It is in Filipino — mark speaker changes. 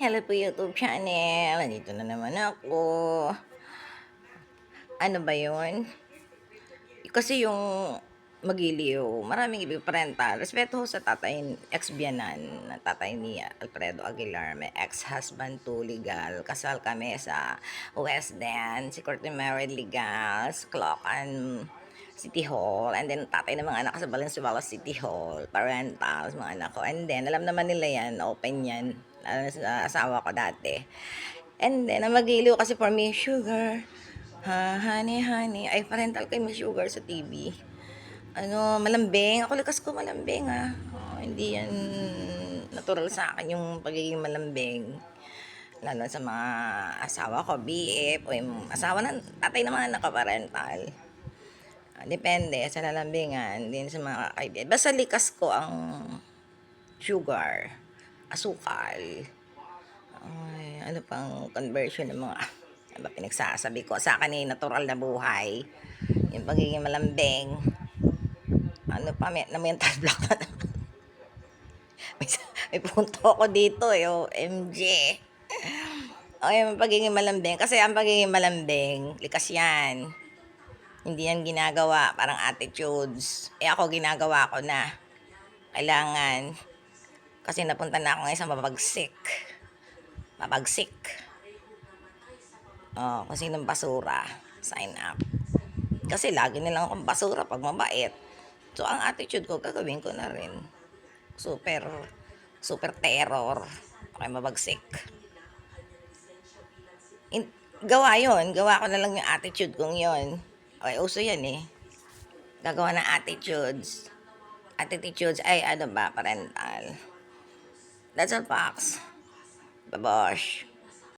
Speaker 1: Hello po YouTube channel, nandito na naman ako. Ano ba yun? Kasi yung magiliw, maraming ibig parental. Respeto ho sa tatay, ex-biyanan, na tatay ni Alfredo Aguilar, may ex-husband to legal. Kasal kami sa West End, si Courtney married legal, sa Caloocan City Hall, and then tatay ng mga anak sa Valenzuela City Hall, parentals, mga anak ko. And then, alam naman nila yan, open yan, lalo sa asawa ko dati. And then, ang magiliw kasi for me, sugar. Ha, honey, honey. Ay, parental kay Miss Sugar sa TV. Ano, malambing. Ako likas ko malambing, ah. Oh, hindi yan natural sa akin yung pagiging malambing. Lalo sa mga asawa ko, BF, o yung asawa ng tatay naman nakaparental. Depende sa lalambingan, din sa mga kaibigan. Basta likas ko ang sugar, asukal. Ay, ano pang conversion ng mga ano ba pinagsasabi ko sa akin natural na buhay. Yung pagiging malambing. Ano pa, na mental block na naman. may, may punto ako dito eh, OMG. O yung pagiging malambing. Kasi ang pagiging malambing, likas yan. Hindi yan ginagawa, parang attitudes. Eh ako ginagawa ko na. Kailangan. Kasi napunta na ako ngayon sa mapagsik. Mapagsik. Oh, kung sinong basura, sign up. Kasi lagi nilang akong basura pag mabait. So, ang attitude ko, gagawin ko na rin. Super, super terror. Okay, mabagsik. Gawa yon, gawa ko na lang yung attitude kong yon. Okay, uso yan eh. Gagawa ng attitudes. Attitudes ay ano ba, parental. That's all, Pax. Babosh.